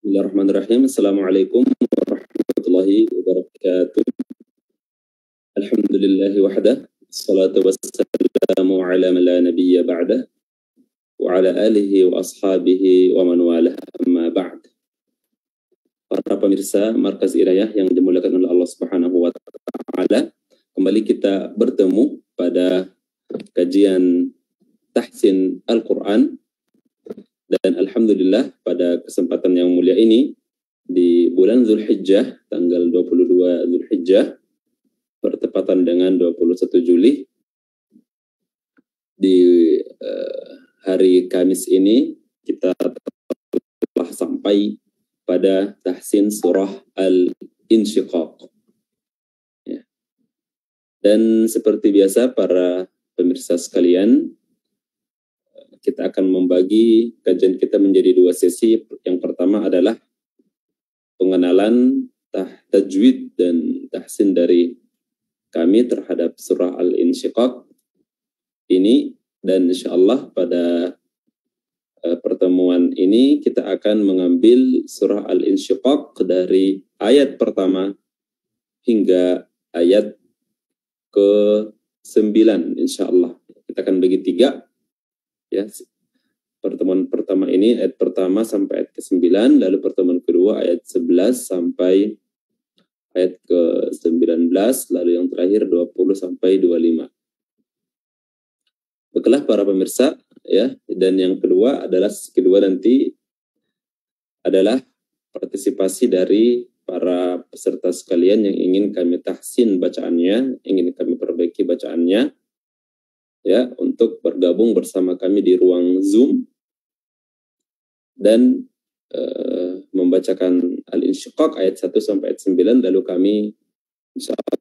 Bismillahirrahmanirrahim. Assalamualaikum warahmatullahi wabarakatuh. Alhamdulillahi wahdah. Assalatu wassalamu ala man la nabiyya ba'dah. Wa ala alihi wa ashabihi wa man walah amma ba'd. Para pemirsa Markas Irayah yang dimuliakan oleh Allah Subhanahu wa taala, kembali kita bertemu pada kajian tahsin Al-Qur'an. Dan alhamdulillah pada kesempatan yang mulia ini di bulan Zulhijjah tanggal 22 Zulhijjah bertepatan dengan 21 Juli di hari Kamis ini kita telah sampai pada tahsin surah Al-Insyiqaq. Ya. Dan seperti biasa para pemirsa sekalian, kita akan membagi kajian kita menjadi dua sesi. Yang pertama adalah pengenalan tajwid dan tahsin dari kami terhadap surah Al-Insyiqaq ini, dan insyaallah pada pertemuan ini kita akan mengambil surah Al-Insyiqaq dari ayat pertama hingga ayat ke-9 insyaallah. Kita akan bagi tiga. Ya, pertemuan pertama ini ayat pertama sampai ayat ke-9, lalu pertemuan kedua ayat 11 sampai ayat ke-19, lalu yang terakhir 20 sampai 25. Baiklah para pemirsa, ya, dan yang kedua nanti adalah partisipasi dari para peserta sekalian yang ingin kami tahsin bacaannya, ingin kami perbaiki bacaannya, ya, untuk bergabung bersama kami di ruang Zoom dan membacakan Al-Insyiqaq ayat 1 sampai ayat 9, lalu kami insyaallah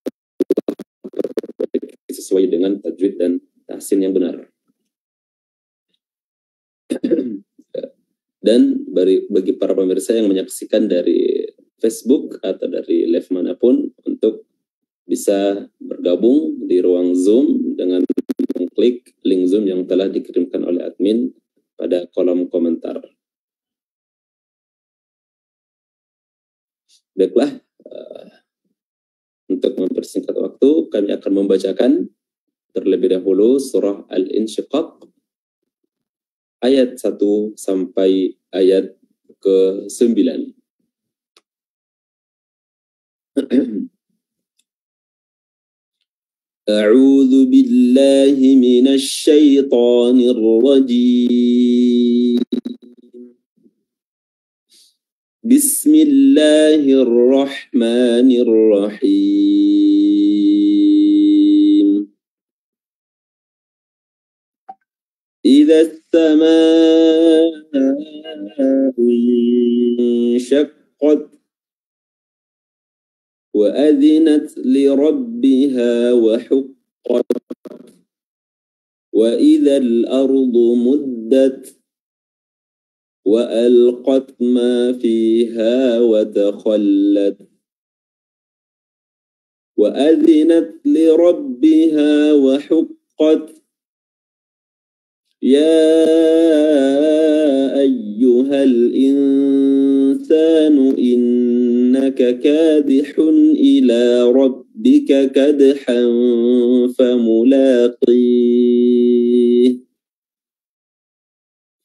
sesuai dengan tajwid dan tahsin yang benar. Dan bagi para pemirsa yang menyaksikan dari Facebook atau dari live manapun, untuk bisa bergabung di ruang Zoom dengan mengklik link Zoom yang telah dikirimkan oleh admin pada kolom komentar. Baiklah, untuk mempersingkat waktu, kami akan membacakan terlebih dahulu surah Al-Insyiqaq ayat 1 sampai ayat ke-9. أعوذ بالله من الشيطان الرجيم بسم الله الرحمن الرحيم إذا السماء انشقت وأذنت لربها وحقت وإذا الأرض مدت وألقت ما فيها وتخلت وأذنت لربها وحقت يا أيها الإنسان إنك كادح إلى ربك كدحا فملاقيه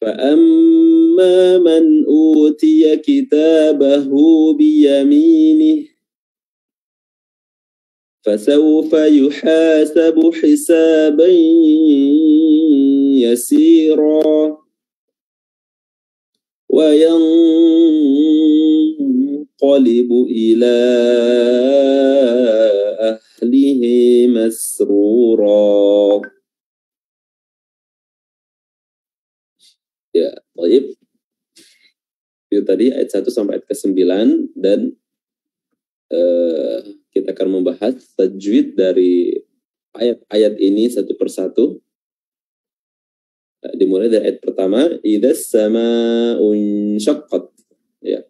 فأما من أوتي كتابه بيمينه فسوف يحاسب حسابا يسيرا وينقلب إلى أهله مسرورا. Ya, baik. Itu tadi ayat 1 sampai ayat ke-9, dan kita akan membahas tajwid dari ayat-ayat ini satu persatu. Dimulai dari ayat pertama, idzas samaa'u insyaqqat. Ya.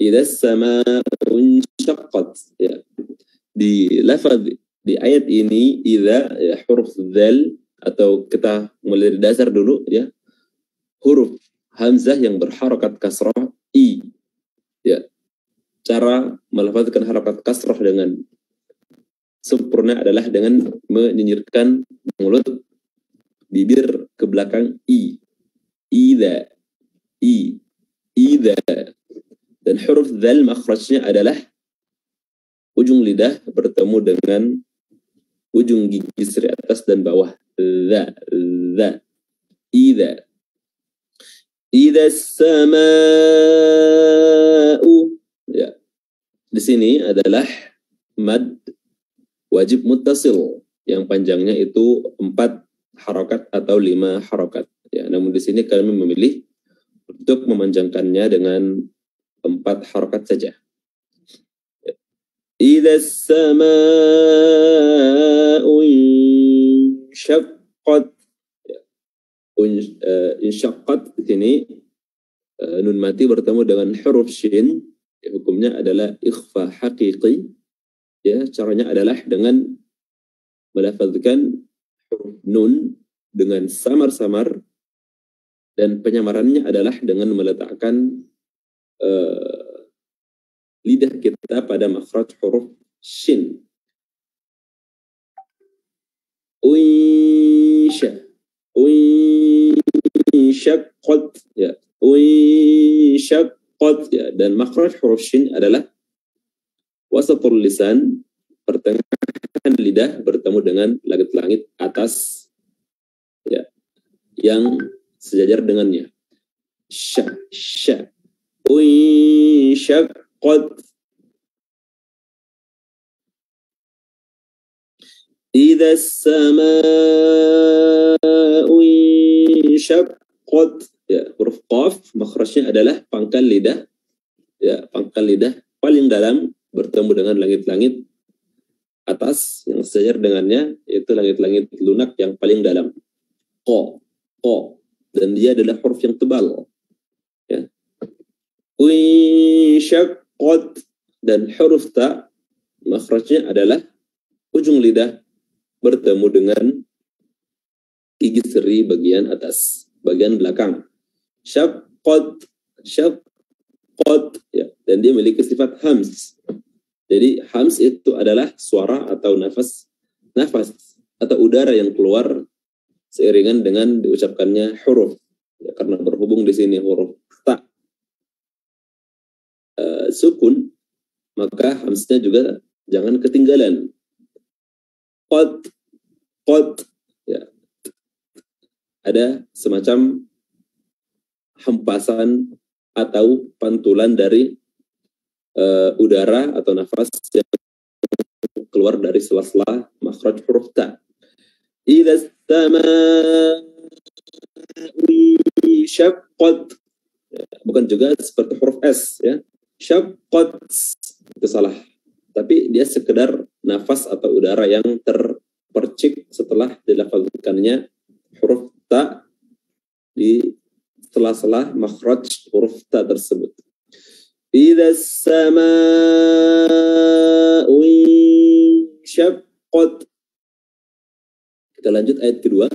Idzas samaa'u insyaqqat. Ya. Di lafaz di ayat ini idza, ya, huruf dzal atau kita mulai dari dasar dulu ya, huruf hamzah yang berharokat kasrah i ya. Cara melafazkan harokat kasrah dengan sempurna adalah dengan menyinyirkan mulut bibir ke belakang i. Ida, i, ida. Dan huruf dzal makhrajnya adalah ujung lidah bertemu dengan ujung gigi seri atas dan bawah. Dza, dza, ida. Ida sama'u. Ya. Di sini adalah mad wajib muttasil yang panjangnya itu 4 harokat atau 5 harokat. Ya, namun di sini kami memilih untuk memanjangkannya dengan 4 harokat saja. Idza sama'u insyaqqat. Insyaqqat di sini nun mati bertemu dengan huruf shin, hukumnya adalah ikhfa haqiqi. Ya, caranya adalah dengan melafazkan huruf nun dengan samar-samar, dan penyamarannya adalah dengan meletakkan lidah kita pada makhraj huruf shin. Unsya, unsyaqqat, ya, unsyaqqat, ya. Dan makhraj huruf shin adalah wasatul lisan, pertengahan lidah bertemu dengan langit-langit atas ya, yang sejajar dengannya. Sya, sya, unsyaqqat. Idza sama'u insyaqqat. Ya, huruf qaf makhrajnya adalah pangkal lidah. Ya, pangkal lidah paling dalam bertemu dengan langit-langit atas yang sejajar dengannya, yaitu langit-langit lunak yang paling dalam. Qa, qa. Dan dia adalah huruf yang tebal. Ya. Insyaqqat. Dan huruf ta makhrajnya adalah ujung lidah bertemu dengan gigi seri bagian atas, bagian belakang. Syaqqat, syaqqat, ya. Dan dia memiliki sifat hams. Jadi hams itu adalah suara atau nafas atau udara yang keluar seiringan dengan diucapkannya huruf. Ya, karena berhubung di sini huruf ta sukun, maka hamsnya juga jangan ketinggalan. Qad, qad, ya. Ada semacam hempasan atau pantulan dari udara atau nafas yang keluar dari sela-sela makhraj huruf ta. Idza sama'u syaqqat. Bukan juga seperti huruf S ya. Syaqqat itu salah. Tapi dia sekedar nafas atau udara yang terpercik setelah dilafazkannya huruf ta di sela-sela makhraj huruf ta tersebut. Idza sama'u insyaqqat. Kita lanjut ayat kedua.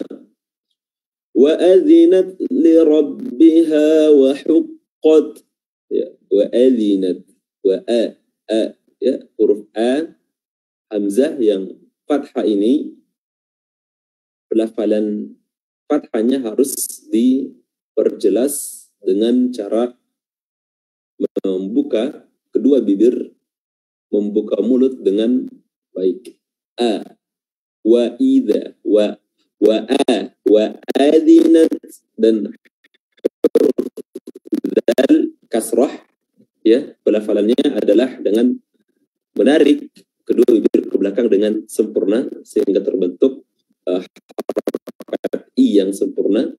Wa adzinat li rabbiha wa huqqat. Ya, wa adzinat, wa ya, huruf a hamzah yang fathah ini pelafalan fathahnya harus diperjelas dengan cara membuka kedua bibir, membuka mulut dengan baik. A, wa idza, wa adzinat, dan dzal kasrah ya, pelafalannya adalah dengan menarik kedua bibir ke belakang dengan sempurna sehingga terbentuk harokat i yang sempurna,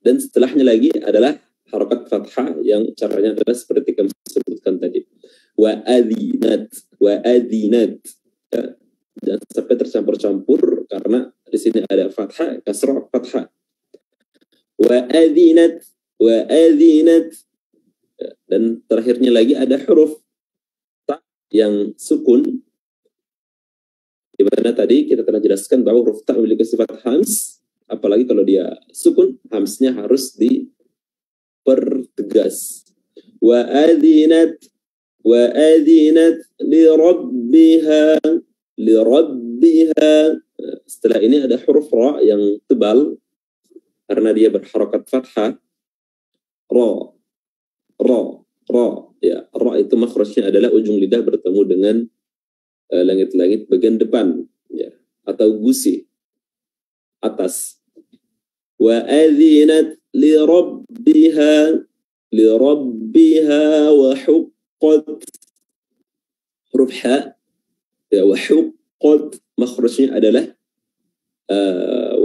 dan setelahnya lagi adalah harokat fathah yang caranya adalah seperti kami sebutkan tadi. Wa adzinat, wa adzinat. Ya, jangan sampai tercampur-campur karena di sini ada fathah, kasrah, fathah. Wa adzinat, wa adzinat. Ya, dan terakhirnya lagi ada huruf yang sukun, di mana tadi kita telah jelaskan bahwa huruf ta memiliki sifat hams, apalagi kalau dia sukun, hamznya harus dipertegas. Wa adzinat li rabbiha. Setelah ini ada huruf ra yang tebal karena dia berharakat fathah. Ra ya, ra itu makhrajnya adalah ujung lidah bertemu dengan langit-langit bagian depan ya, atau gusi atas. Wa adzinat li rabbiha wa huqqat. Huruf ha ya, wa huqqat makhrajnya adalah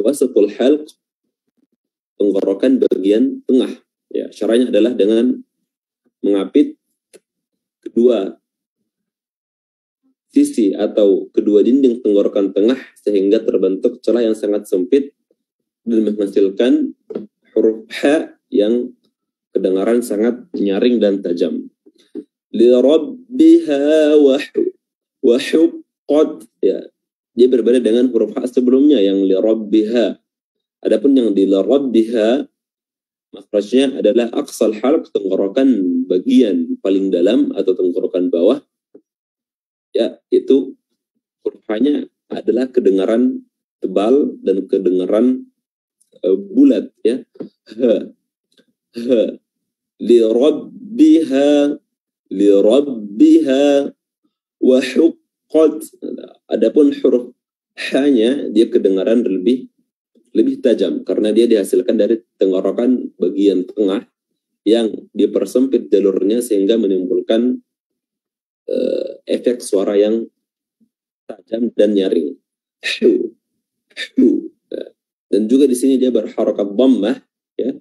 wasatul halq, tenggorokan bagian tengah ya. Caranya adalah dengan mengapit kedua sisi atau kedua dinding tenggorokan tengah sehingga terbentuk celah yang sangat sempit dan menghasilkan huruf ha yang kedengaran sangat nyaring dan tajam. Li rabbiha wa huqqat ya. Dia berbeda dengan huruf ha sebelumnya yang li rabbiha. Adapun yang di li rabbiha makhrajnya adalah aqsal halq, tenggorokan bagian paling dalam atau tenggorokan bawah. Ya, itu huruf ha-nya adalah kedengaran tebal dan kedengaran bulat ya. Li rabbiha wa huqqat. Adapun huruf ha-nya dia kedengaran lebih tajam karena dia dihasilkan dari tenggorokan bagian tengah yang dipersempit jalurnya sehingga menimbulkan efek suara yang tajam dan nyaring. Dan juga di sini dia berharakat dhammah ya.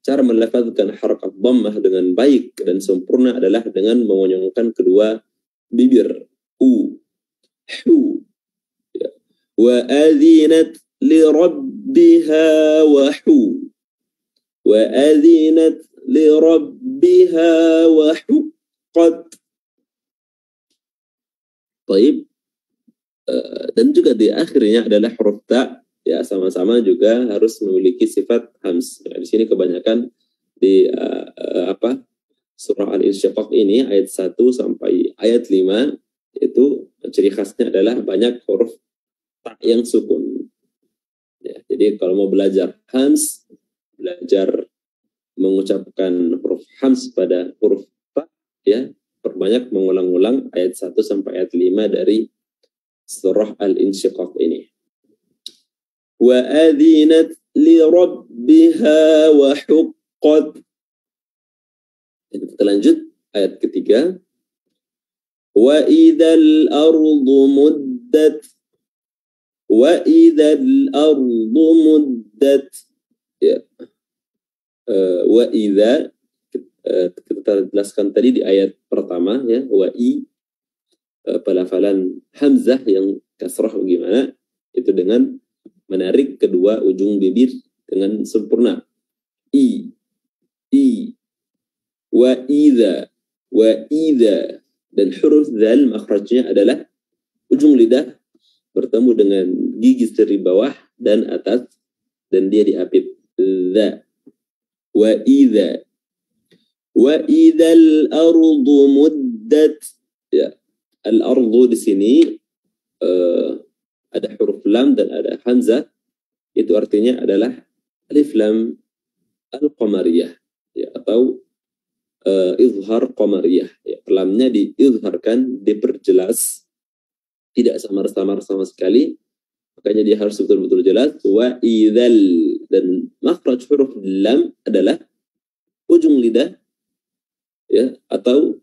Cara melafazkan harakat dhammah dengan baik dan sempurna adalah dengan mengonyongkan kedua bibir. Ya. Wa adzinat li rabbiha wa adzinat li rabbiha wa huqqat. Baik. Dan juga di akhirnya adalah huruf ta ya, sama-sama juga harus memiliki sifat hamz. Ya, di sini kebanyakan di surah Al-Insyiqaq ini ayat 1 sampai ayat 5 itu ciri khasnya adalah banyak huruf ta yang sukun. Ya, jadi kalau mau belajar hamz, belajar mengucapkan huruf hamz pada huruf ta ya, perbanyak mengulang-ulang ayat 1 sampai ayat 5 dari surah Al-Insyiqaq ini. Wa adzinat li rabbiha wa huqqat. Kita lanjut ayat ketiga. Wa idzal ardu muddat. Wa idzal ardu muddat. Ya. Wa idza kita jelaskan tadi di ayat pertama ya, wa pelafalan hamzah yang kasrah bagaimana? Itu dengan menarik kedua ujung bibir dengan sempurna. I wa idza dan huruf dzal makhrajnya adalah ujung lidah bertemu dengan gigi seri bawah dan atas dan dia diapit dza. Wa idzal ardu muddat ya. Al-ardu di sini ada huruf lam dan ada hamzah, itu artinya adalah alif lam al-qamariyah ya, atau izhar qamariyah ya. Lamnya diizharkan, diperjelas, tidak samar-samar sama sekali, makanya dia harus betul-betul jelas. Wa idzal, dan makhraj huruf lam adalah ujung lidah ya, atau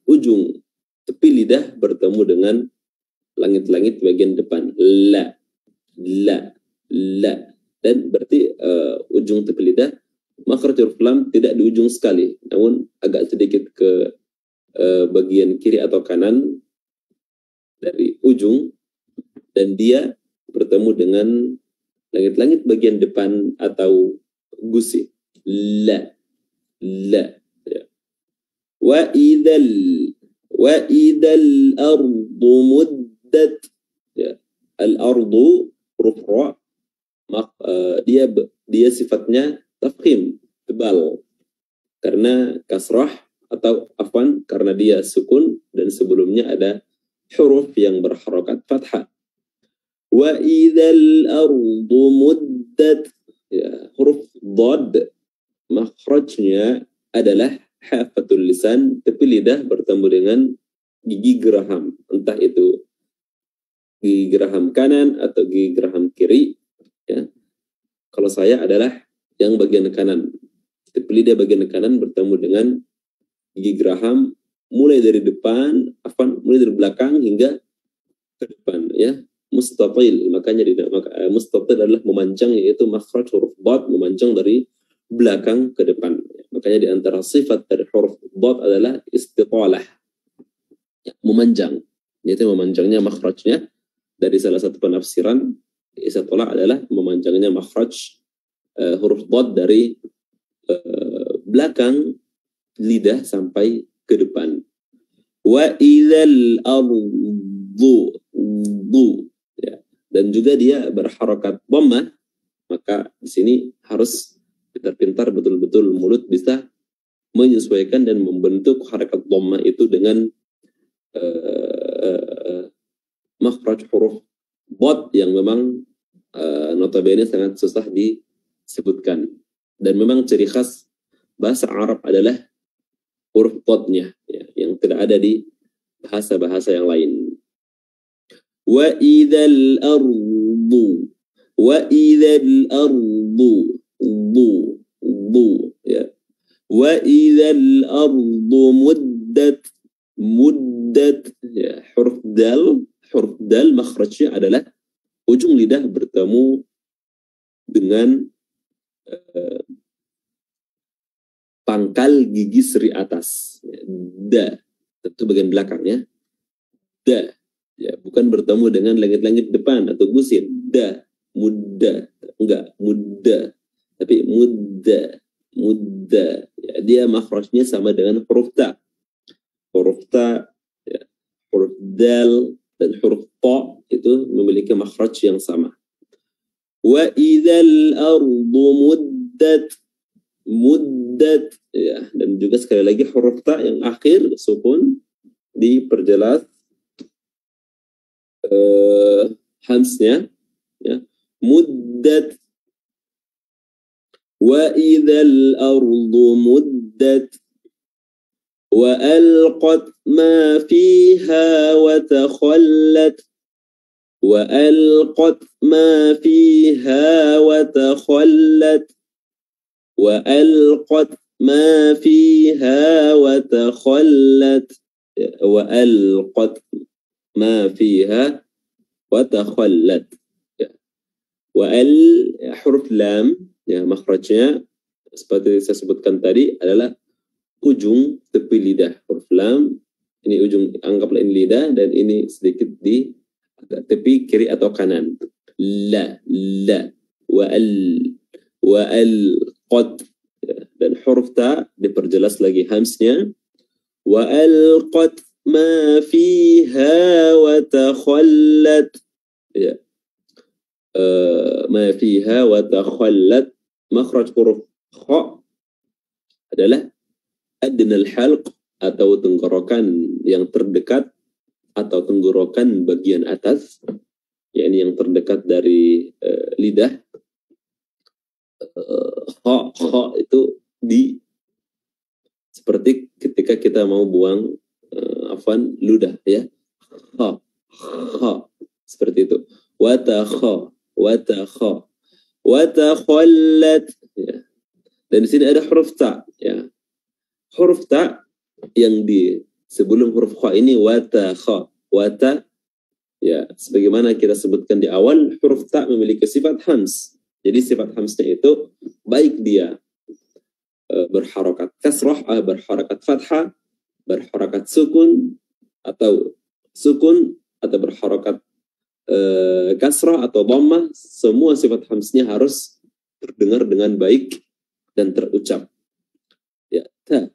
ujung tepi lidah bertemu dengan langit-langit bagian depan. La. Dan berarti ujung tepi lidah makhraj huruf lam tidak di ujung sekali, namun agak sedikit ke bagian kiri atau kanan dari ujung, dan dia bertemu dengan langit-langit bagian depan atau gusi. La. Ya. Wa idal ardu muddat ya. Al-ardu huruf ra dia sifatnya tafkhim, tebal. Karena kasrah atau afwan karena dia sukun dan sebelumnya ada huruf yang berharokat fathah. Wa idzal ardu muddat, ya, huruf dhad makhrajnya adalah hafatul lisan, tepi lidah bertemu dengan gigi geraham, entah itu gigi geraham kanan atau gigi geraham kiri, ya. Kalau saya adalah yang bagian kanan, tepi lidah bagian kanan bertemu dengan gigi geraham mulai dari depan, mulai dari belakang hingga ke depan, ya. Mustatil, makanya mustatil adalah memanjang, yaitu makhraj huruf dhad memanjang dari belakang ke depan. Makanya di antara sifat dari huruf dhad adalah istitalah, ya, memanjang, yaitu memanjangnya makhrajnya. Dari salah satu penafsiran istitalah adalah memanjangnya makhraj huruf dhad dari belakang lidah sampai ke depan. Wa idzal ardu, ya. Dan juga dia berharokat dhammah, maka di sini harus pintar-pintar betul-betul mulut bisa menyesuaikan dan membentuk harakat dhammah itu dengan makhraj huruf dhad yang memang notabene sangat susah disebutkan. Dan memang ciri khas bahasa Arab adalah huruf dhadnya, ya, yang tidak ada di bahasa-bahasa yang lain. Wa idzal ardu, wa idzal ardu, ya. Wa idzal ardu muddat, ya, huruf dal makhrajnya adalah ujung lidah bertemu dengan pangkal gigi seri atas, da, tentu bagian belakangnya, da, ya, bukan bertemu dengan langit-langit depan atau gusin, da, mudda, enggak, mudda, tapi mudda, ya, dia makhrajnya sama dengan huruf ta, ya, huruf dal dan huruf ta itu memiliki makhraj yang sama. Wa idzal ardu muddat, ya, dan juga sekali lagi huruf ta yang akhir sukun diperjelas hamsnya, ya, muddat. Wa idzal ardu muddat wa alqat ma fiha wa takhallat, wa alqat ma fiha wa takhallat, wa alqat ma fiha wa takhallat, wa alqat ma fiha wa takhallat, ya. Wa al, ya, huruf lam, ya, makhrajnya seperti saya sebutkan tadi adalah ujung tepi lidah. Huruf lam ini ujung, anggaplah ini lidah, dan ini sedikit di tepi kiri atau kanan. La, wa al qad, ya. Dan huruf ta diperjelas lagi hamsnya, wa al qad ma fiha wa takhallat, ya. Ma fiha wa takhallat, makhraj huruf kha adalah adnal halq atau tenggorokan yang terdekat atau tenggorokan bagian atas, yakni yang terdekat dari lidah. Kha itu di seperti ketika kita mau buang ludah, ya, kha seperti itu. Wa takhallat, ya. Dan di sini ada huruf ta, ya. Huruf ta yang di sebelum huruf kha ini wata, ya, sebagaimana kita sebutkan di awal, huruf ta memiliki sifat hams. Jadi sifat hamsnya itu baik dia berharokat kasrah, berharokat fathah, berharokat sukun atau berharokat kasrah atau dhammah, semua sifat hamsnya harus terdengar dengan baik dan terucap. Ya, ta,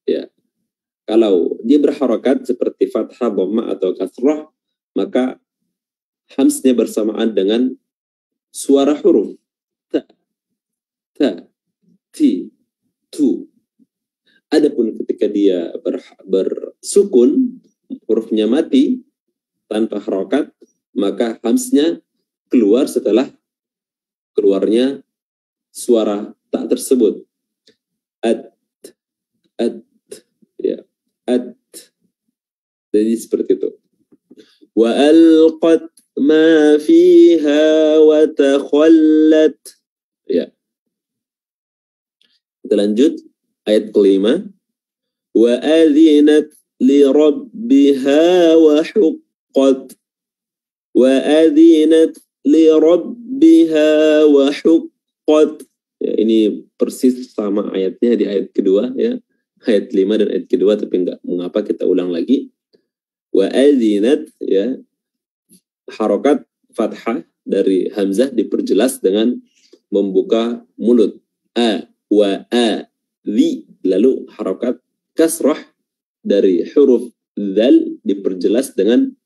ya. Kalau dia berharokat seperti fathah, dhammah atau kasrah, maka hamsnya bersamaan dengan suara huruf ta, ta, ti, tu. Adapun ketika dia bersukun, hurufnya mati tanpa harokat, maka hamznya keluar setelah keluarnya suara tak tersebut. Ad, ya, ad. Jadi seperti itu. Wa alqat ma fiha wa takhallat. Ya. Kita lanjut ayat kelima. Wa adzinat li rabbiha wa huqqat. Wa adzinat li rabbiha wa huqqat. Ya, ini persis sama ayatnya di ayat kedua, ya. Ayat 5 dan ayat kedua, tapi enggak mengapa kita ulang lagi. Wa adzinat, ya, harokat fathah dari hamzah diperjelas dengan membuka mulut. A, wa, a, zi. Lalu harokat kasrah dari huruf dzal diperjelas dengan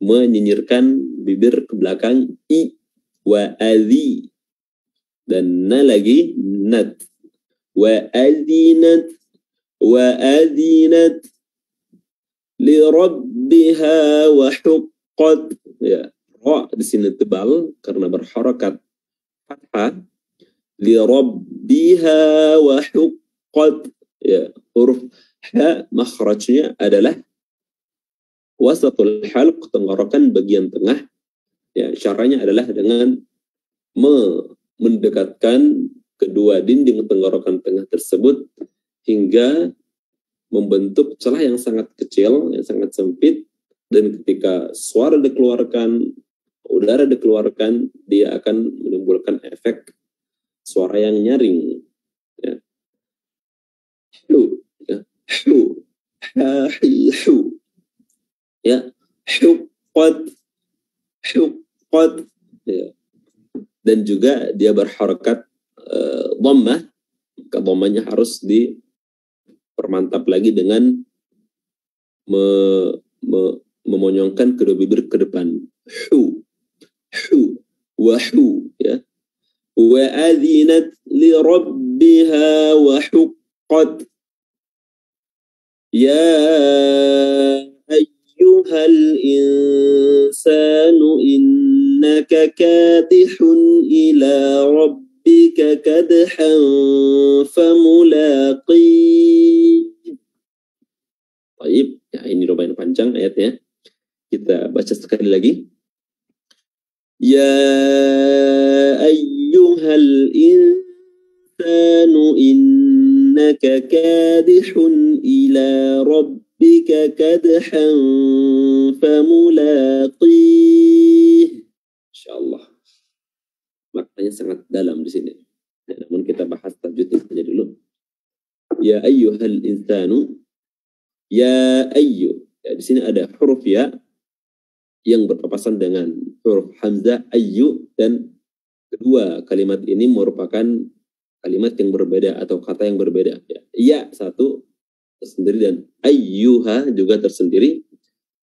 menyinyirkan bibir ke belakang. I, wa, adzi. Dan na lagi, nat. Wa adzinat, wa adzinat li rabbiha wa huqqat. Ya, ra di sini tebal karena berharakat fathah. Li rabbiha wa huqqat. Ya, huruf ha makhrajnya adalah wasatul halq, tenggorokan bagian tengah. Ya, caranya adalah dengan mendekatkan kedua dinding tenggorokan tengah tersebut hingga membentuk celah yang sangat kecil, yang sangat sempit, dan ketika suara dikeluarkan, udara dikeluarkan, dia akan menimbulkan efek suara yang nyaring. Ya. Hu, ya. Hu, ha, hi, hu. Ya, huqqat, huqqat. Ya. Dan juga dia berharakat dhammah, maka dhammahnya harus dipermantap lagi dengan memonyongkan kedua bibir ke depan. Hu, hu, wa hu, ya. Wa adzinat li rabbiha wa huqqat. Ya ayyuhal insanu innaka kadihun ila rabbika kadhan famulaqih. Baik, ya, ini lumayan panjang ayatnya. Kita baca sekali lagi. Ya ayyuhal insanu innaka kadihun ila rabbika kadhan famulaqih. Insyaallah. Maknanya sangat dalam di sini. Namun kita bahas tajwidnya saja dulu. Ya ayyuhal insanu. Ya ayyu. Ya, di sini ada huruf ya yang berpapasan dengan huruf hamzah ayyu, dan kedua kalimat ini merupakan kalimat yang berbeda atau kata yang berbeda. Ya, ya satu tersendiri dan ayyuha juga tersendiri.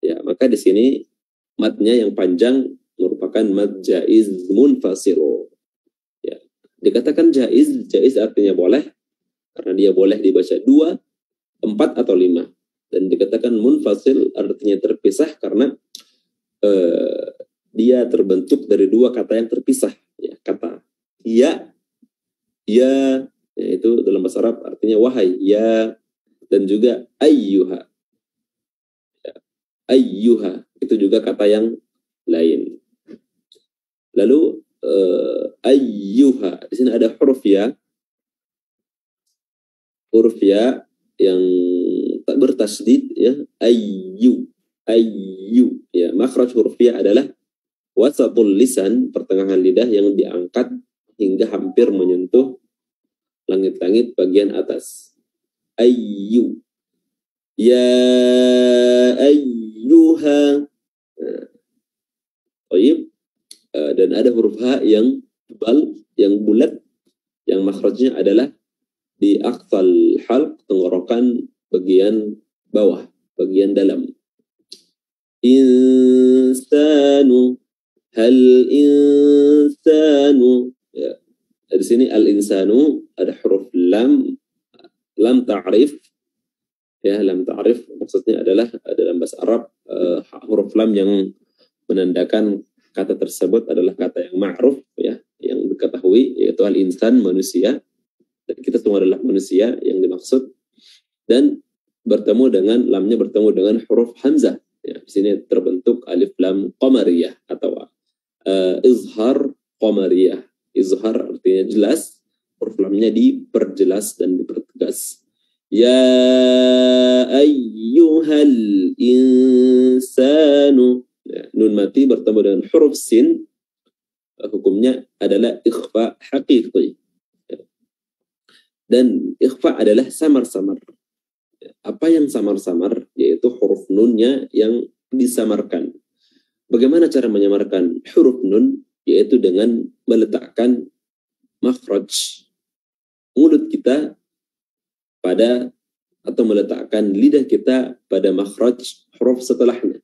Ya, maka di sini matnya yang panjang merupakan mad jaiz munfasil. Ya, dikatakan jaiz, jaiz artinya boleh karena dia boleh dibaca 2, 4 atau 5. Dan dikatakan munfasil artinya terpisah karena dia terbentuk dari 2 kata yang terpisah. Ya, kata ya, itu dalam bahasa Arab artinya wahai, ya, dan juga ayyuha. Ya, ayyuha itu juga kata yang lain. Lalu ayyuha, di sini ada huruf ya yang tak bertasdid, ya, ayyu, ya. Makhraj huruf ya adalah wasatul lisan, pertengahan lidah yang diangkat hingga hampir menyentuh langit-langit bagian atas. Ayyu, ya ayyuha. Baik. Dan ada huruf ha yang tebal, yang bulat, yang makhrajnya adalah di aqsal halq, tenggorokan bagian bawah, bagian dalam. Insanu, hal insanu, ya. Di sini al insanu ada huruf lam ta'rif, ya. Lam ta'rif maksudnya adalah dalam bahasa Arab huruf lam yang menandakan kata tersebut adalah kata yang ma'ruf, ya, yang diketahui, yaitu al insan, manusia, dan kita semua adalah manusia yang dimaksud, dan lamnya bertemu dengan huruf hamzah, ya. Di sini terbentuk alif lam qamariyah atau izhar qamariyah. Izhar artinya jelas, huruf lamnya diperjelas dan dipertegas. Ya ayyuhal insanu, ya, nun mati bertemu dengan huruf sin, hukumnya adalah ikhfa haqiqi, ya. Dan ikhfa adalah samar-samar. Apa yang samar-samar? Yaitu huruf nunnya yang disamarkan. Bagaimana cara menyamarkan huruf nun? Yaitu dengan meletakkan makhraj mulut kita pada, atau meletakkan lidah kita pada makhraj huruf setelahnya.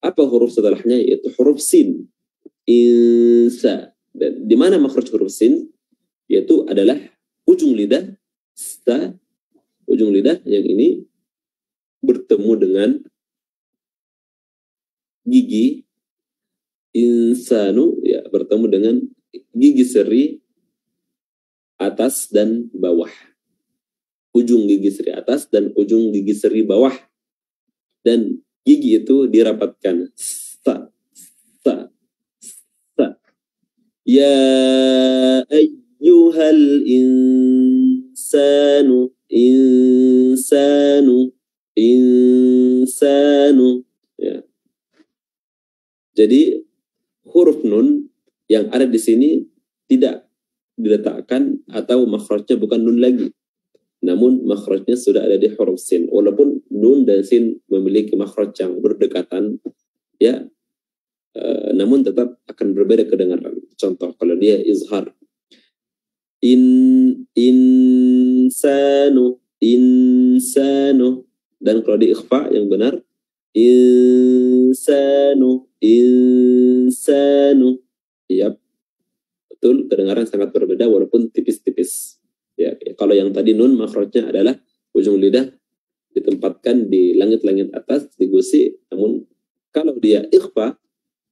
Apa huruf setelahnya? Yaitu huruf sin, insa. Dan di mana makhraj huruf sin? Yaitu adalah ujung lidah, ujung lidah yang ini bertemu dengan gigi insanu, ya, bertemu dengan gigi seri atas dan bawah. Ujung gigi seri atas dan ujung gigi seri bawah. Dan gigi itu dirapatkan. Sa. Ya ayyuhal insanu. Ya. Jadi huruf nun yang ada di sini tidak diletakkan, atau makhrajnya bukan nun lagi, namun makhrajnya sudah ada di huruf sin. Walaupun nun dan sin memiliki makhraj yang berdekatan, ya, namun tetap akan berbeda kedengaran. Contoh, kalau dia izhar, insanu, dan kalau di ikhfa yang benar, insanu. Yap, betul, kedengaran sangat berbeda walaupun tipis-tipis. Ya, kalau yang tadi nun makhrajnya adalah ujung lidah ditempatkan di langit-langit atas, di gusi. Namun kalau dia ikhfa,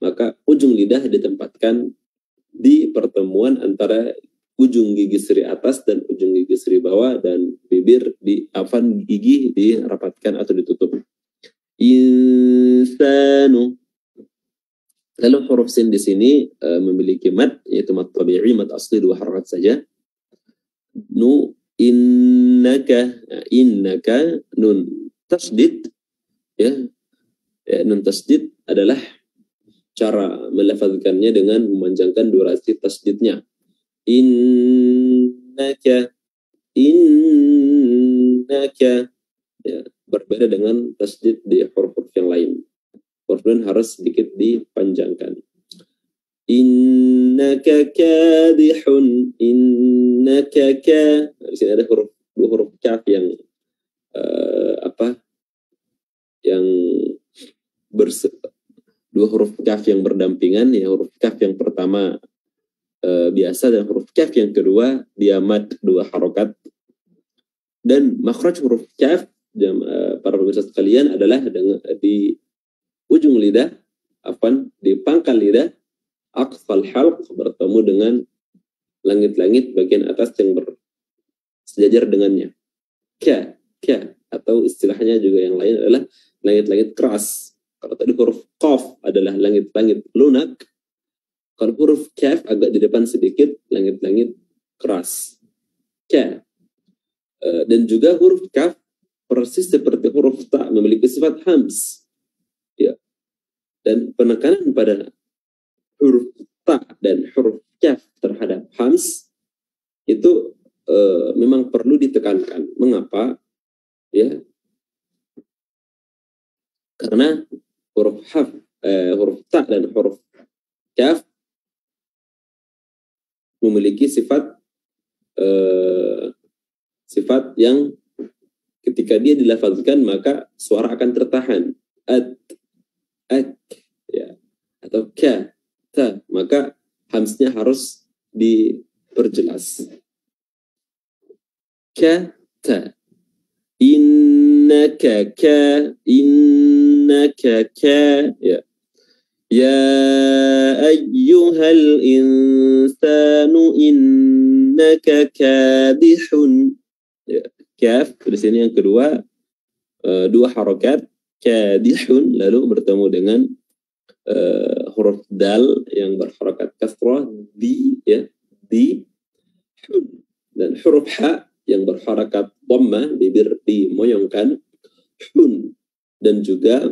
maka ujung lidah ditempatkan di pertemuan antara ujung gigi seri atas dan ujung gigi seri bawah, dan bibir gigi dirapatkan atau ditutup. Insanu. Lalu huruf sin di sini memiliki mad, yaitu mad tabi'i, mad asli 2 harakat saja. Innaka, nun tasdid, ya. Nun tasdid adalah cara melafazkannya dengan memanjangkan durasi tasdidnya. Innaka, ya, berbeda dengan tasdid di huruf-huruf yang lain. Huruf nun harus sedikit dipanjangkan. Innaka kadihun, innaka ka. Di sini ada dua huruf kaf yang dua huruf kaf yang berdampingan, ya. Huruf kaf yang pertama biasa, dan huruf kaf yang kedua dia mad 2 harokat. Dan makhraj huruf kaf, para pemirsa sekalian, adalah di ujung lidah, di pangkal lidah, aqsal halq, bertemu dengan langit-langit bagian atas yang bersejajar dengannya. Ka, atau istilahnya juga yang lain adalah langit-langit keras. Kalau tadi huruf qaf adalah langit-langit lunak, kalau huruf kaf agak di depan sedikit, langit-langit keras. Ka. Dan juga huruf kaf persis seperti huruf ta memiliki sifat hams. Ya. Dan penekanan pada huruf ta dan huruf kaf terhadap hams itu memang perlu ditekankan. Mengapa? Ya. Karena huruf ta dan huruf kaf memiliki sifat yang ketika dia dilafazkan maka suara akan tertahan. At, ya, atau ka. ta, maka hamznya harus diperjelas. Ka ta. Innaka ka ya. Ya ayyuhal insanu innaka kadihun. Ya, kaf di sini yang kedua, dua harokat, kadihun, lalu bertemu dengan huruf dal yang berharokat kasrah di, ya, di hun, dan huruf ha yang berharakat dhammah, bibir dimoyongkan, hun, dan juga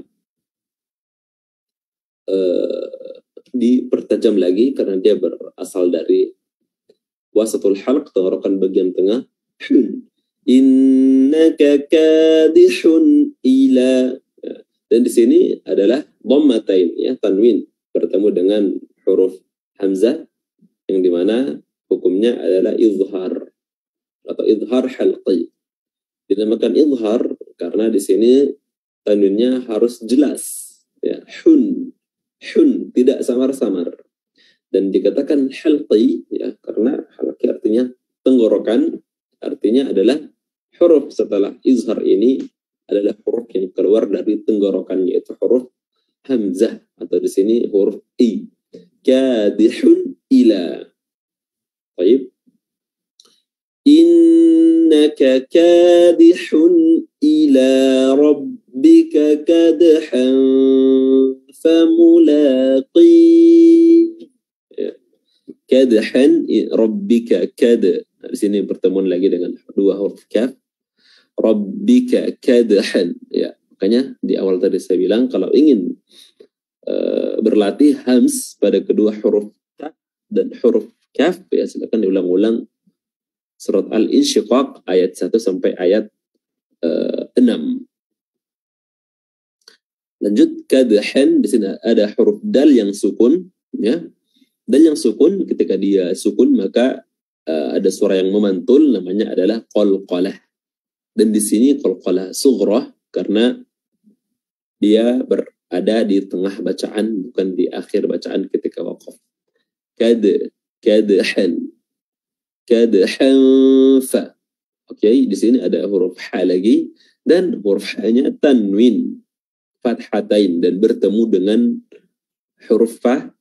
dipertajam lagi karena dia berasal dari wasatul halq, tenggorokan bagian tengah, hun. Innaka kadihun ila, dan di sini adalah dhammatain, ya, tanwin bertemu dengan huruf hamzah yang dimana hukumnya adalah izhar atau izhar halqi. Dinamakan izhar karena di sini tanwinnya harus jelas, ya, hun, tidak samar-samar. Dan dikatakan halqi, ya, karena halqi artinya tenggorokan, artinya adalah huruf setelah izhar ini adalah huruf yang keluar dari tenggorokan, yaitu huruf hamzah atau di sini huruf i. Kadihun ila. Baik. Innaka kadihun ila rabbika kadhan famulaqi. Ya. Kadhan rabbika kad. Nah, di sini pertemuan lagi dengan dua huruf kaf. Rabbika kadhan. Ya, makanya di awal tadi saya bilang kalau ingin berlatih hams pada kedua huruf ta dan huruf kaf, ya silakan diulang-ulang surat Al-Insyiqaq ayat 1 sampai ayat 6. Lanjut, kadhan, di sini ada huruf dal yang sukun, ya. Dal yang sukun, ketika dia sukun maka ada suara yang memantul, namanya adalah qalqalah. Dan di sini qalqalah sughrah karena dia berada di tengah bacaan, bukan di akhir bacaan ketika waqaf. Kadhan fa. Oke, di sini ada huruf ha lagi, dan huruf ha-nya tanwin fathatain dan bertemu dengan huruf fa,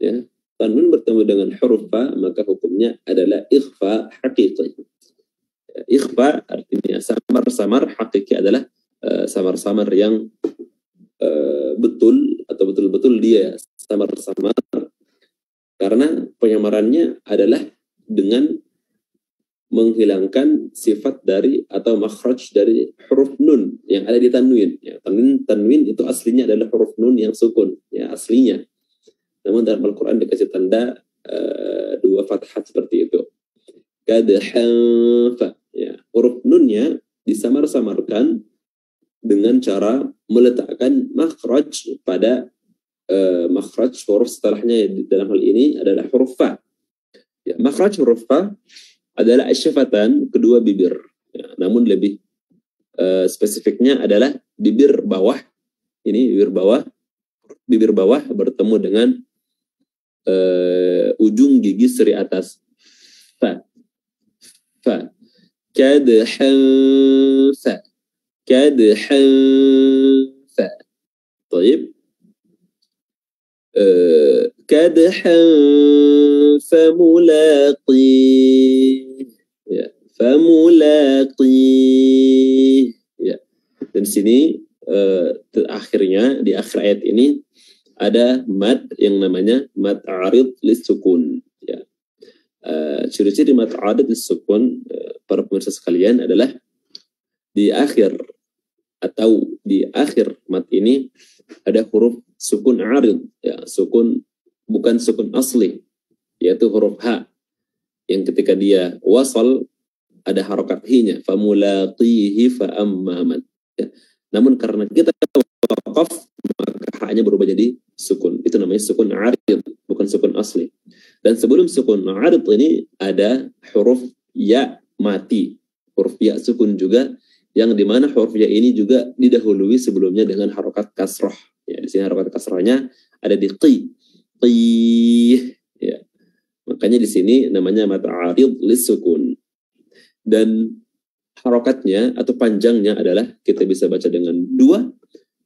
ya. Tanwin bertemu dengan huruf fa, maka hukumnya adalah ikhfa haqiqi. Ikhfa artinya samar-samar, hakiki adalah samar-samar yang betul atau betul-betul dia samar-samar, karena penyamarannya adalah dengan menghilangkan sifat dari atau makhraj dari huruf nun yang ada di tanwin. Ya, tanwin itu aslinya adalah huruf nun yang sukun, ya, aslinya. Namun dalam Al-Quran dikasih tanda dua fathah seperti itu. Kadhan fa. Ya, huruf nunnya disamar-samarkan dengan cara meletakkan makhraj pada makhraj huruf setelahnya, dalam hal ini adalah huruf fa. Ya, makhraj huruf fa adalah asyafatan, kedua bibir. Ya, namun lebih spesifiknya adalah bibir bawah. Ini bibir bawah bertemu dengan ujung gigi seri atas. Fa. Kadhan fa. Baik. Kadhan famulaqi. Ya, famulaqi. Ya. Dan sini akhirnya di akhir ayat ini ada mad yang namanya mad arid lis-sukun. Ya. Ciri-ciri mad arid lis-sukun, para pemirsa sekalian, adalah di akhir atau di akhir mad ini ada huruf sukun arid, ya, sukun bukan sukun asli, yaitu huruf ha, yang ketika dia wasal ada harokat hi-nya, famulaqihi fa ammaman. Ya. Namun karena kita waqaf, maka ha-nya berubah jadi sukun. Itu namanya sukun arid, bukan sukun asli. Dan sebelum sukun arid ini ada huruf ya mati, huruf ya sukun juga, yang dimana huruf ya ini juga didahului sebelumnya dengan harokat kasrah. Ya, di sini harokat kasrahnya ada di qi. mulaqih. Ya. Makanya di sini namanya mad arid lisukun. Dan harokatnya atau panjangnya adalah kita bisa baca dengan 2,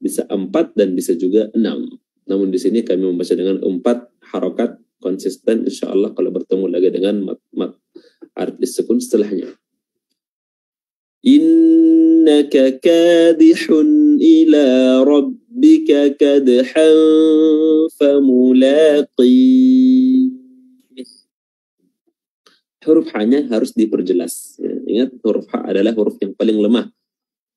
bisa 4, dan bisa juga 6. Namun di sini kami membaca dengan 4 harokat konsisten, insya Allah kalau bertemu lagi dengan mad arid lisukun setelahnya. Innaka kadihun ila rabbika kadhan famulaqih. Huruf H-nya harus diperjelas. Ya, ingat, huruf H adalah huruf yang paling lemah.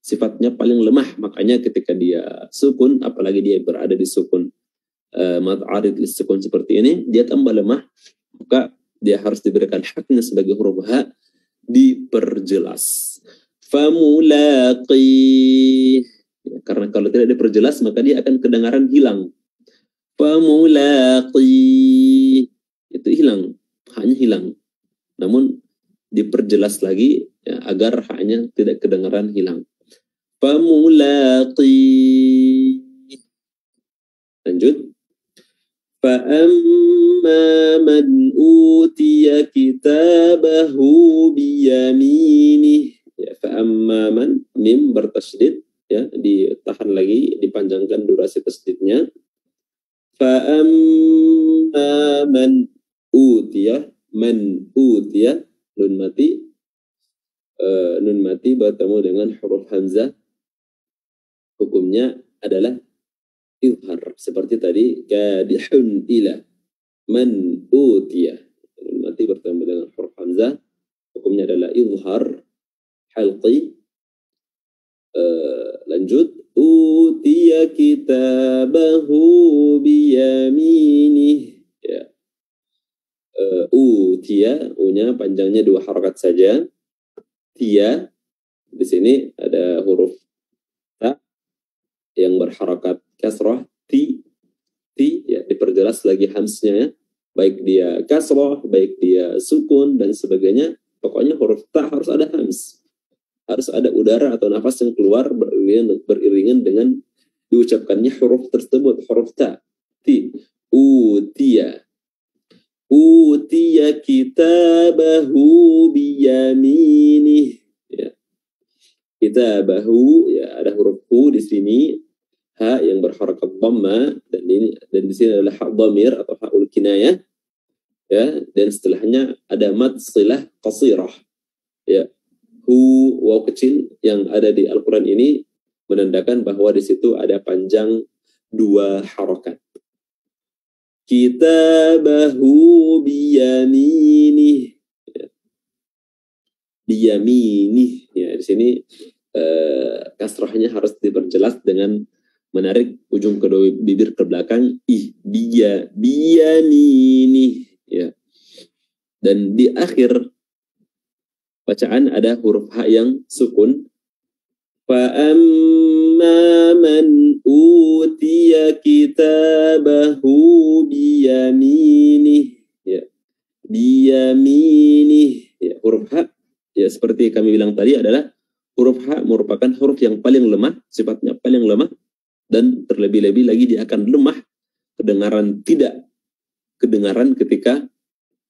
Sifatnya paling lemah. Makanya ketika dia sukun, apalagi dia berada di sukun mad arid lisukun seperti ini, dia tambah lemah. Maka dia harus diberikan haknya sebagai huruf H, diperjelas. Famulaqih. Ya, karena kalau tidak diperjelas, maka dia akan kedengaran hilang. Famulaqih. Itu hilang. Hanya hilang. Namun diperjelas lagi ya, agar haknya tidak kedengaran hilang. Famulaqih. Lanjut. Fa'amma man utiya kitabahu biyaminih. Ya, fa'amma man, mim bertasydid, ya, ditahan lagi, dipanjangkan durasi tasydidnya. Fa'amma man utiya, nun mati bertemu dengan huruf hamzah, hukumnya adalah izhar seperti tadi, kadihun ila man utiya. Nun mati bertemu dengan huruf hamzah, hukumnya adalah izhar halqi. Lanjut, utiya kitabahu biyaminih. Ya. Utiya, u-nya panjangnya 2 harakat saja. Tia, di sini ada huruf ta yang berharakat kasrah, ti, ya, diperjelas lagi hamznya, baik dia kasrah, baik dia sukun dan sebagainya. Pokoknya huruf ta harus ada hams, harus ada udara atau nafas yang keluar beriringan dengan diucapkannya huruf tersebut, huruf ta, ti, utiya. Utiya kitabahu biyaminih. Ya. Kitabahu, ya, ada huruf hu di sini, ha yang berharakat dhamma, dan di sini adalah ha dhamir atau haul kinayah. Ya, dan setelahnya ada mad silah qasirah. Ya. Hu, waw kecil yang ada di Al-Qur'an ini menandakan bahwa di situ ada panjang 2 harakat. Kitabahu biyaminih. Ya. Biyaminih. Ya, di sini kasrahnya harus diperjelas dengan menarik ujung kedua bibir ke belakang. Biyaminih. Ya. Dan di akhir bacaan ada huruf H yang sukun. Fa'amma man utiya kitabahu biyaminih. Ya. Biyaminih. Ya, huruf H, ya, seperti kami bilang tadi, adalah huruf H merupakan huruf yang paling lemah, sifatnya paling lemah, dan terlebih-lebih lagi dia akan lemah kedengaran ketika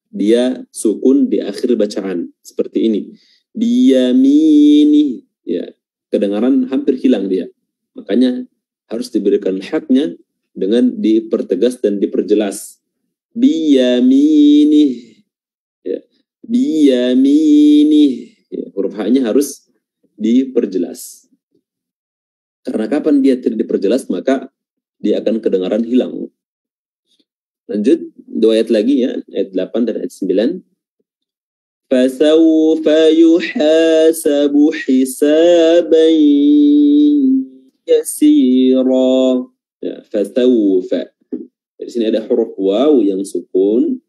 dia sukun di akhir bacaan seperti ini. Biyaminih. Ya. Kedengaran hampir hilang dia. Makanya harus diberikan haknya dengan dipertegas dan diperjelas. Biyaminih. Ya. Biyaminih. Ya. Huruf H-nya harus diperjelas. Karena kapan dia tidak diperjelas, maka dia akan kedengaran hilang. Lanjut, 2 ayat lagi ya, ayat 8 dan ayat 9. فَسَوْفَ يُحَاسَبُ حِسَابًا يَسِيرًا. Ya, فَسَوْفَ. Di sini ada huruf waw yang sukun,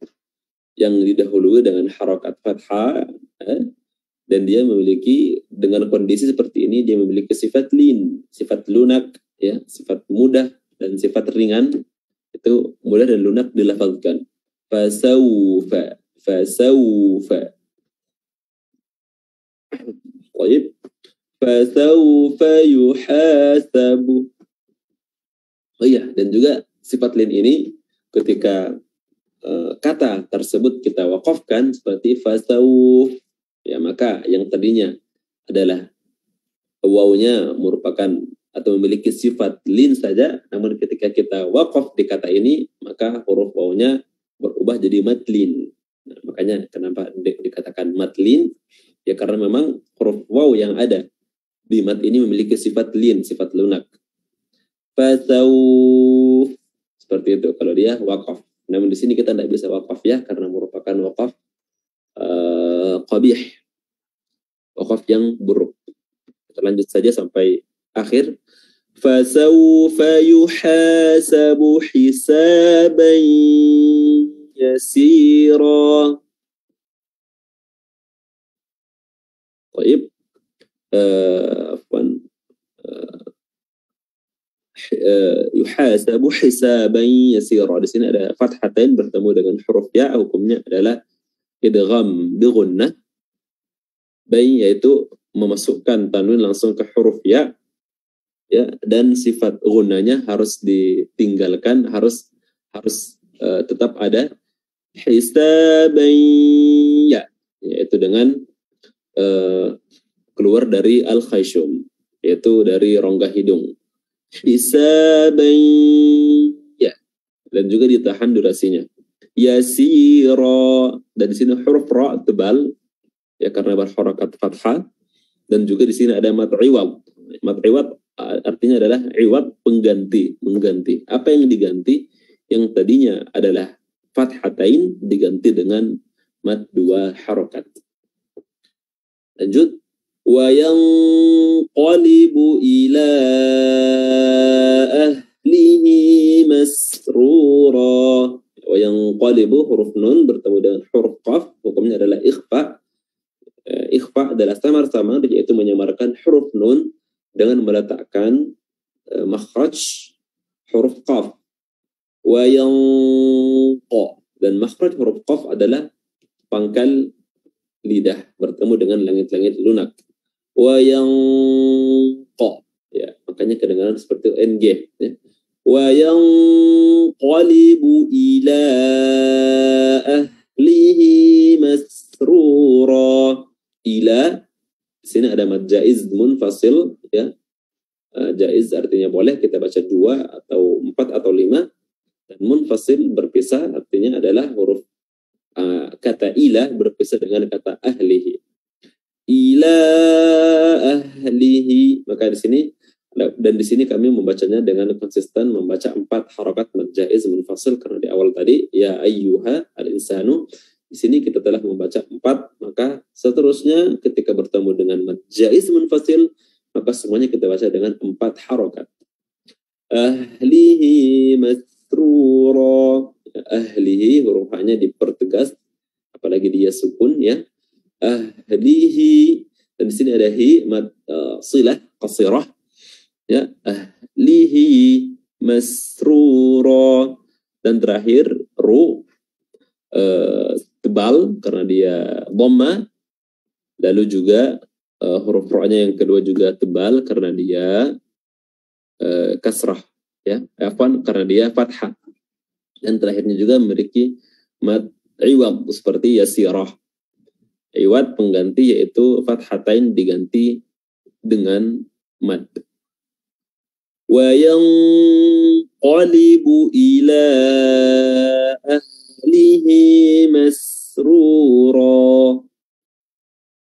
yang didahului dengan harakat fathah, dan dia memiliki, dengan kondisi seperti ini, dia memiliki sifat lin, sifat lunak, ya, sifat mudah dan sifat ringan. Itu mudah dan lunak dilafazkan. Fasawfa, fasawfa. Baik. Fasawfa yuhasabu. Oh iya, dan juga sifat lin ini ketika kata tersebut kita wakafkan seperti fasawuf, ya maka yang tadinya adalah wawunya merupakan atau memiliki sifat lin saja, namun ketika kita wakaf di kata ini maka huruf wawunya berubah jadi matlin. Nah, makanya kenapa dikatakan matlin, ya karena memang huruf waw yang ada di mat ini memiliki sifat lin, sifat lunak. Fasawuf, seperti itu kalau dia wakaf. Namun di sini kita tidak bisa wakaf ya, karena merupakan wakaf qabih, wakaf yang buruk. Kita lanjut saja sampai akhir. Fasawfa yuhasabu hisaban yasira. Baik. Yuhasabu hisaban yasira. Di sini ada fathatain bertemu dengan huruf ya, hukumnya adalah idgham bi gunnah. Bain yaitu memasukkan tanwin langsung ke huruf ya, ya, dan sifat gunnanya harus ditinggalkan, harus tetap ada. Hisaban ya, yaitu dengan keluar dari al-khayshum, yaitu dari rongga hidung. Hisaban ya, dan juga ditahan durasinya. Yasira, dan di sini huruf ra tebal ya karena berharakat fathah, dan juga di sini ada mat iwad. Mat iwad artinya adalah iwad, pengganti, mengganti. Apa yang diganti? Yang tadinya adalah fathatain diganti dengan mat dua harakat. Lanjut. Wa yanqalibu ila ahlihi masrura. Wa yanqalibu, huruf nun bertemu dengan huruf qaf, hukumnya adalah ikhfa. Ikhfa adalah samar-samar, yaitu menyamarkan huruf nun dengan meletakkan makhraj huruf qaf. Wa yanqa, dan makhraj huruf qaf adalah pangkal lidah bertemu dengan langit-langit lunak. Wa yanqa, ya, makanya kedengaran seperti ng ya. Wa yanqalibu ila ahlihi masrura. Ila, di sini ada mad jaiz munfasil ya. Jaiz artinya boleh kita baca 2 atau 4 atau 5, dan munfasil berpisah artinya adalah huruf kata ila berpisah dengan kata ahlihi. Ila ahlihi, maka di sini, dan di sini kami membacanya dengan konsisten membaca 4 harakat mad jaiz munfasil, karena di awal tadi ya ayyuha al-insanu, di sini kita telah membaca 4, maka seterusnya ketika bertemu dengan mad jaiz munfasil, maka semuanya kita baca dengan 4 harakat. Ahlihi masrura. Ahlihi huruf hanya dipertegas, apalagi dia sukun ya. Ahlihi, dan di sini ada hi mad silah qasirah ya. Ahlihi masrura, dan terakhir ru tebal karena dia dhamma, lalu juga huruf ra-nya yang kedua juga tebal karena dia kasrah ya, karena dia fathah, dan terakhirnya juga memiliki mad iwad seperti yasirah. Iwad pengganti yaitu fathatain diganti dengan mad. Wa yanqalibu ila ahlihi masrura.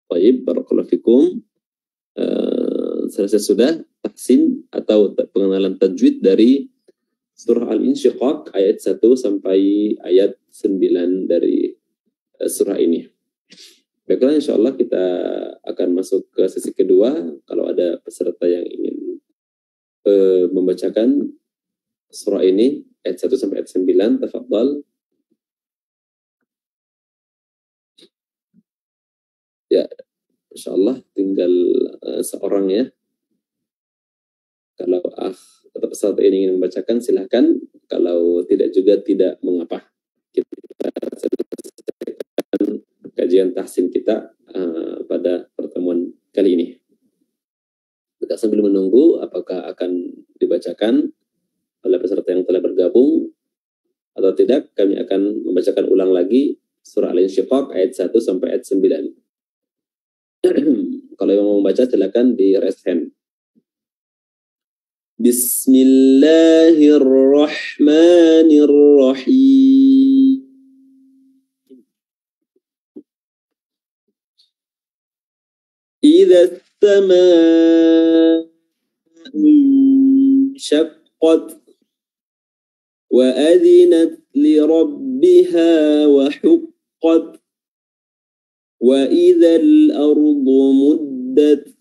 Baik, barakallahu fikum. Selesai sudah tahsin atau pengenalan tajwid dari surah Al-Insyiqaq ayat 1 sampai ayat 9 dari surah ini. Baiklah, insyaallah kita akan masuk ke sesi kedua. Kalau ada peserta yang ingin membacakan surah ini ayat 1 sampai ayat 9, tafadhal. Ya, insyaallah tinggal seorang ya. Kalau atau peserta ini ingin membacakan silahkan, kalau tidak juga tidak mengapa. Kita selesaikan kajian tahsin kita pada pertemuan kali ini. Kita sambil menunggu apakah akan dibacakan oleh peserta yang telah bergabung atau tidak, kami akan membacakan ulang lagi surah Al-Insyiqaq ayat 1 sampai ayat 9. Kalau yang mau membaca silakan di raise hand. Bismillahirrahmanirrahim. Idza as-samaa'u inshaqqat وأذنت لربها وحقت وإذا الأرض مدت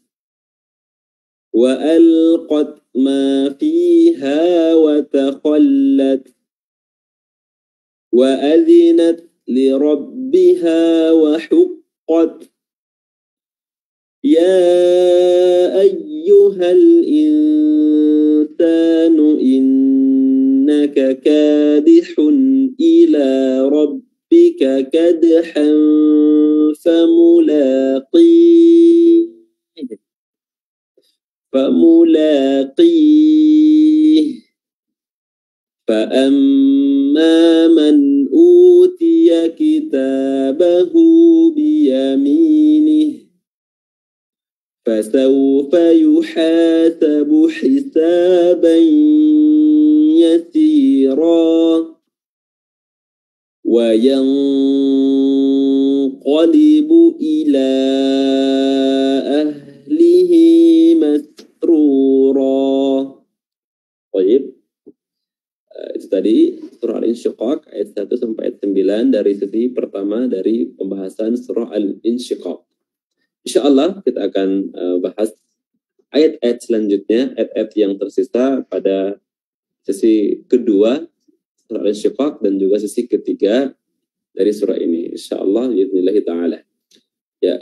وألقت ما فيها وتخلت وأذنت لربها وحقت يا أيها الإنسان إنك كادح إلى ربك كدحا فملاقيه فأما من أوتي كتابه بيمينه فسوف يحاسب حسابا يسيرا وينقلب إلى أهله مسرورا. Baik, itu tadi surah Al-Insyiqaq ayat 1 sampai ayat 9 dari sesi pertama dari pembahasan surah Al-Insyiqaq. Insyaallah kita akan bahas ayat-ayat selanjutnya, ayat-ayat yang tersisa pada sesi kedua surah Al-Insyiqaq dan juga sesi ketiga dari surah ini. Insyaallah biidznillah taala. Ya,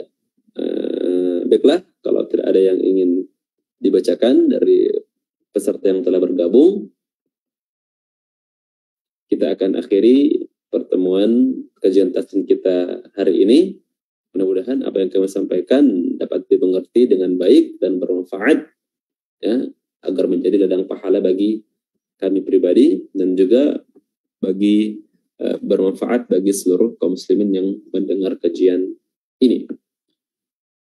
baiklah, kalau tidak ada yang ingin dibacakan dari peserta yang telah bergabung, kita akan akhiri pertemuan kajian tafsir kita hari ini. Mudah-mudahan apa yang kami sampaikan dapat dimengerti dengan baik dan bermanfaat, ya, agar menjadi ladang pahala bagi kami pribadi dan juga bagi bermanfaat bagi seluruh kaum muslimin yang mendengar kajian ini.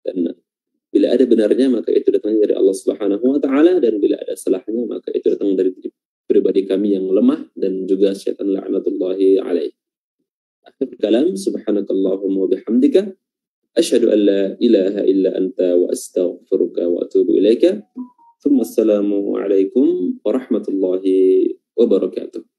Dan bila ada benarnya maka itu datang dari Allah Subhanahu wa taala, dan bila ada salahnya maka itu datang dari pribadi kami yang lemah dan juga syaitan la'natullahi alaihi. Akhir kalam, subhanakallahumma wa bihamdika asyhadu an la ilaha illa anta wa astaghfiruka wa atubu ilaika. Assalamu alaikum warahmatullahi wabarakatuh.